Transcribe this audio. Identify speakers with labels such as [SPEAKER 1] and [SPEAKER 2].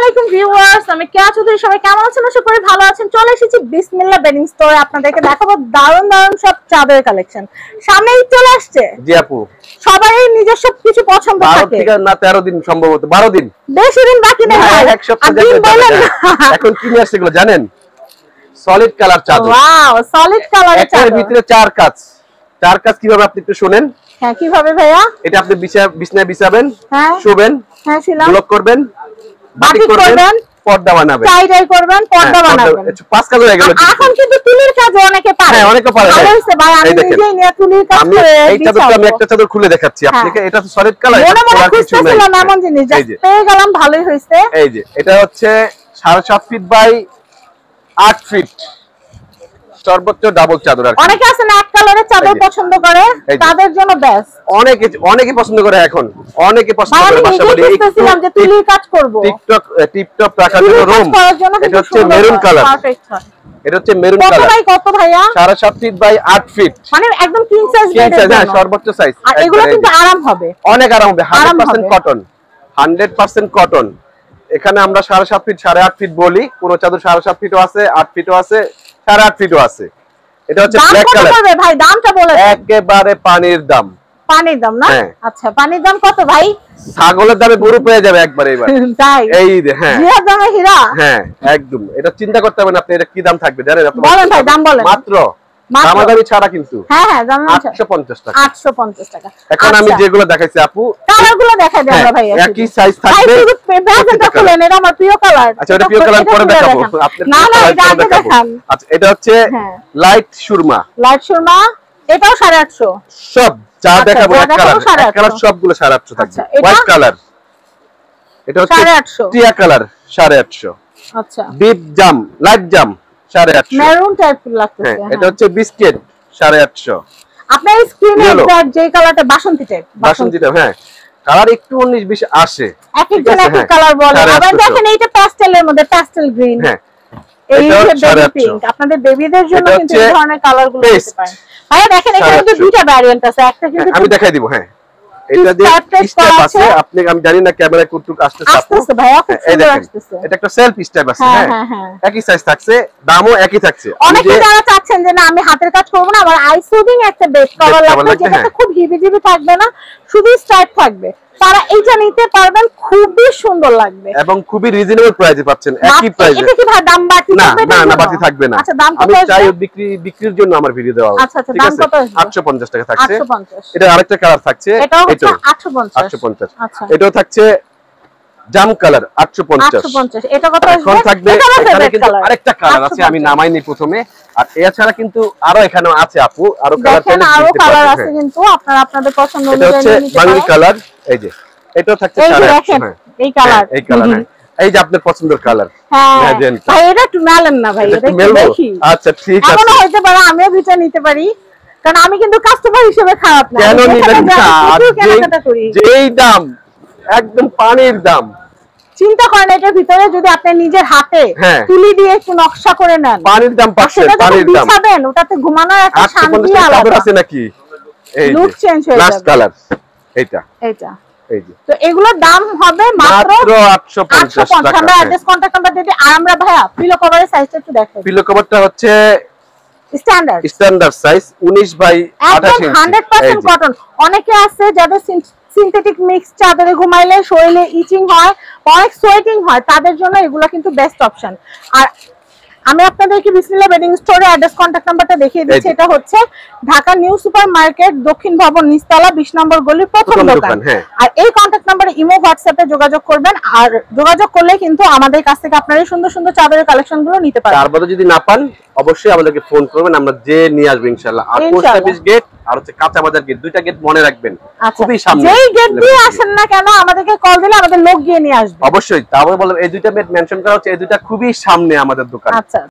[SPEAKER 1] আলাইকুম ভিউয়ার্স, আমি কেয়া চৌধুরী। সবাই কেমন আছেন? আশা করি ভালো আছেন। চলে এসেছি বিসমিল্লাহ বেডিং স্টোরে, আপনাদেরকে দেখাবো দারুণ দারুণ সব চাদরের কালেকশন। সামনেই চলে আসছে।
[SPEAKER 2] জি আপু,
[SPEAKER 1] সবাই নিজস্ব কিছু পছন্দ থাকে।
[SPEAKER 2] 12 না 13 দিন, সম্ভবত 12 দিন,
[SPEAKER 1] বেশি দিন বাকি নেই।
[SPEAKER 2] এক সপ্তাহ বলেন। এখন কি নিয়ে আসছে এগুলো জানেন? সলিড কালার চাদর। ওয়াও, সলিড কালারের চাদর। এর ভিতরে চার কাজ কিভাবে আপনি একটু শুনেন।
[SPEAKER 1] হ্যাঁ, কিভাবে ভাইয়া? এটা
[SPEAKER 2] আপনি বিছানায় বিছাবেন,
[SPEAKER 1] হ্যাঁ
[SPEAKER 2] শুবেন,
[SPEAKER 1] হ্যাঁ শিলাম,
[SPEAKER 2] ব্লক করবেন, বাটিক করবেন, পর্দা বানাবেন,
[SPEAKER 1] টাই করবেন, পর্দা বানাবেন।
[SPEAKER 2] পাঁচ কাজ হয়ে গেল।
[SPEAKER 1] এখন কিন্তু তুলির কাজ অনেকে পারে।
[SPEAKER 2] হ্যাঁ, অনেকে পারে।
[SPEAKER 1] ভালো হইছে ভাই, আমি নিজেই নিয়ে তুলির কাজ করে
[SPEAKER 2] এই চাদরটা আমি একটা চাদর খুলে দেখাচ্ছি আপনাকে। এটা তো সলিড কালার।
[SPEAKER 1] মনে খুঁজতেছিলাম এমন জিনিস, পেয়ে গেলাম, ভালোই হইছে।
[SPEAKER 2] এই যে এটা হচ্ছে 7.5 ফিট বাই 8 ফিট সর্বোচ্চ ডাবল চাদর। আর
[SPEAKER 1] অনেকে আছে না এক কালারের চাদর পছন্দ করে, তাদের জন্য বেস্ট।
[SPEAKER 2] অনেকে পছন্দ করে, এখন অনেকে পছন্দ করে। বাসাবাড়ি
[SPEAKER 1] খুঁজতেছিলাম যে তুলির কাজ করব,
[SPEAKER 2] টিপটপ রাখার জন্য রুম। এটা হচ্ছে মেরুন কালার। পারফেক্ট হয়। এটা হচ্ছে মেরুন কালার।
[SPEAKER 1] কত ভাইয়া?
[SPEAKER 2] 7.5 ফিট বাই 8 ফিট, মানে
[SPEAKER 1] একদম কিং সাইজ।
[SPEAKER 2] হ্যাঁ, সর্বোচ্চ সাইজ।
[SPEAKER 1] আর এগুলো কিন্তু আরাম হবে,
[SPEAKER 2] অনেক আরাম হবে। 100% কটন, 100% কটন। এখানে আমরা 7.5 ফিট 8.5 ফিট বলি। কোন চাদর 7.5 ফিটও আছে, 8 ফিটও আছে, 8.5 ফিটও আছে। এটা হচ্ছে ব্ল্যাক কালার। কত ভাই দামটা বলেন? একেবারে পানির দাম। পানির দাম না?
[SPEAKER 1] আচ্ছা, পানির দাম কত ভাই?
[SPEAKER 2] ছাগলের দামে গরু পেয়ে যাবে একবারে এবার। তাই? এই যে হ্যাঁ,
[SPEAKER 1] হীরার দামে হীরা।
[SPEAKER 2] হ্যাঁ একদম। এটা চিন্তা করতে হবে না আপনি এটা কি দাম থাকবে জানেন আপনি?
[SPEAKER 1] বলেন ভাই, দাম বলেন।
[SPEAKER 2] মাত্র দামাদামি ছাড়া কিন্তু।
[SPEAKER 1] হ্যাঁ হ্যাঁ, দাম
[SPEAKER 2] 850 টাকা।
[SPEAKER 1] 850 টাকা।
[SPEAKER 2] এখন আমি যেগুলো দেখাইছি আপু,
[SPEAKER 1] কালারগুলো দেখাই দেন ভাই।
[SPEAKER 2] একই সাইজ থাকবে।
[SPEAKER 1] ব্যাগটা খুলেন, এটা আমার প্রিয় কালার।
[SPEAKER 2] আচ্ছা, এটা প্রিয় কালার পরে দেখাবো। আপনি
[SPEAKER 1] না না, এটা আগে দেখান।
[SPEAKER 2] আচ্ছা, এটা হচ্ছে লাইট সুরমা।
[SPEAKER 1] লাইট সুরমা, এটাও 850।
[SPEAKER 2] সব যা দেখাবো এক কালার সবগুলো 850 থাকবে। হোয়াইট কালার, এটা হচ্ছে 850। টিয়া কালার 850। আচ্ছা, ডিপ জাম, লাইট জাম 850।
[SPEAKER 1] মেরুন টাইপ লাগতেছে।
[SPEAKER 2] হ্যাঁ, এটা হচ্ছে বিস্কিট 850।
[SPEAKER 1] আপনার স্ক্রিনে এক্সাক্ট যে কালারটা বাসন্তী টাইপ।
[SPEAKER 2] হ্যাঁ, কালার একটু 19-20 আসে।
[SPEAKER 1] এক একজন এক এক কালার বলে। আবার দেখেন এইটা প্যাস্টেলের মধ্যে, প্যাস্টেল গ্রিন। হ্যাঁ, এই যে বেবি পিঙ্ক। আপনাদের বেবিদের জন্য কিন্তু এই ধরনের কালারগুলো দিতে পারেন। ভাইয়া দেখেন এখানে কিন্তু দুইটা ভ্যারিয়েন্ট আছে। একটা কিন্তু
[SPEAKER 2] আমি দেখাই দিব। হ্যাঁ, এটা যে স্টেপ আছে, আপনি আমি জানি না ক্যামেরায় কতটুক আসতেছে
[SPEAKER 1] ভাইয়া, খুব সুন্দর আসতেছে।
[SPEAKER 2] এটা একটা সেলফ স্টেপ আছে। হ্যাঁ, একই সাইজ থাকছে, দামও একই থাকছে।
[SPEAKER 1] অনেকে যারা চাচ্ছেন যে না আমি হাতের কাজ করব না, আমার আই সুদিং একটা বেড কভার লাগবে, যেটা খুব হিবিজিবি থাকবে না, শুধু স্ট্রাইপ থাকবে, তারা এইটা নিতে পারবেন। খুবই সুন্দর লাগবে এবং
[SPEAKER 2] খুবই রিজনেবল প্রাইসে পাচ্ছেন। একই প্রাইসে।
[SPEAKER 1] এটা কি ভাই দাম বাড়তি থাকবে?
[SPEAKER 2] না না, বাড়তি থাকবে না।
[SPEAKER 1] আচ্ছা, দাম কত?
[SPEAKER 2] আমি চাই বিক্রির জন্য আমার ভিডিও দেওয়া।
[SPEAKER 1] আচ্ছা আচ্ছা, দাম কত?
[SPEAKER 2] 850 টাকা থাকছে।
[SPEAKER 1] 850।
[SPEAKER 2] এটা আরেকটা কালার থাকছে,
[SPEAKER 1] এটাও 850।
[SPEAKER 2] আচ্ছা, এটাও থাকছে জাম কালার 850।
[SPEAKER 1] এটা কত আসবে?
[SPEAKER 2] এখন থাকবে এখানে কিন্তু আরেকটা কালার আছে, আমি নামাইনি প্রথমে। আর এছাড়া কিন্তু আরো এখানে আছে আপু, আরো কালার
[SPEAKER 1] চাইলে আরো কালার আছে, কিন্তু আপনারা আপনাদের পছন্দ অনুযায়ী নিতে পারেন।
[SPEAKER 2] বাঙ্গি কালার, এই যে এটাও থাকছে 850।
[SPEAKER 1] এই কালার,
[SPEAKER 2] এই কালার, এই যে আপনার পছন্দের কালার।
[SPEAKER 1] হ্যাঁ ভাই, এটা একটু মেলেন না ভাই, এটা দেখি।
[SPEAKER 2] আচ্ছা ঠিক আছে,
[SPEAKER 1] এমন হইতে পারে আমিও ভিটা নিতে পারি, কারণ আমি কিন্তু কাস্টমার হিসেবে খারাপ না।
[SPEAKER 2] কেন নিবেন না? যেই দাম, একদম পানির দাম।
[SPEAKER 1] চিন্তা করেন এটার ভিতরে যদি আপনি নিজের হাতে তুলি দিয়ে একটু নকশা করে নেন,
[SPEAKER 2] পানির দাম পাচ্ছেন। পানির দাম
[SPEAKER 1] বিছাবেন, ওটাতে ঘুমানোর একটা শান্তি আলাদা
[SPEAKER 2] আছে নাকি? এই
[SPEAKER 1] লুক চেঞ্জ হয়ে যাবে।
[SPEAKER 2] লাস্ট কালার এইটা, এই যে।
[SPEAKER 1] তো এগুলোর দাম হবে মাত্র 850 টাকা। আমরা অ্যাড্রেস কন্টাক্ট নাম্বার দিতে। আর আমরা ভাইয়া পিলো কভারের সাইজটা একটু দেখাই।
[SPEAKER 2] পিলো কভারটা হচ্ছে স্ট্যান্ডার্ড সাইজ 19/28 ইঞ্চি,
[SPEAKER 1] 100% কটন। অনেকে আছে যাদের সিনথেটিক মিক্স চাদরে ঘুমাইলে শরীরে ইচিং হয়, অনেক সোয়েটিং হয়, তাদের জন্য এগুলো কিন্তু বেস্ট অপশন। আর আমি আপনাদেরকে বিসমিল্লাহ বেডিং স্টোরে অ্যাড্রেস কন্টাক্ট নাম্বারটা দেখিয়ে দিচ্ছি। এটা হচ্ছে ঢাকা নিউ সুপার মার্কেট, দক্ষিণ ভবন, নিচতলা, 20 নম্বর গলির প্রথম দোকান। আর এই কন্টাক্ট নাম্বারে ইমো হোয়াটসঅ্যাপে যোগাযোগ করবেন। আর যোগাযোগ করলে কিন্তু আমাদের কাছ থেকে আপনারা সুন্দর সুন্দর চাদরের কালেকশনগুলো নিতে পারবেন।
[SPEAKER 2] তারপরে যদি না পান অবশ্যই আমাদেরকে ফোন করবেন, আমরা যে নিয়ে আসব ইনশাআল্লাহ। আর পোস্ট অফিস গেট আর হচ্ছে কাঁচা বাজার গেট, দুইটা গেট মনে রাখবেন, খুবই সামনে।
[SPEAKER 1] যেই গেট দিয়ে আসেন না কেন আমাদেরকে কল দিলে আমাদের লোক গিয়ে নিয়ে আসবে।
[SPEAKER 2] অবশ্যই। তারপরে বললাম এই দুইটা গেট মেনশন করা হচ্ছে, এই দুইটা খুবই সামনে আমাদের দোকান।
[SPEAKER 1] আচ্ছা।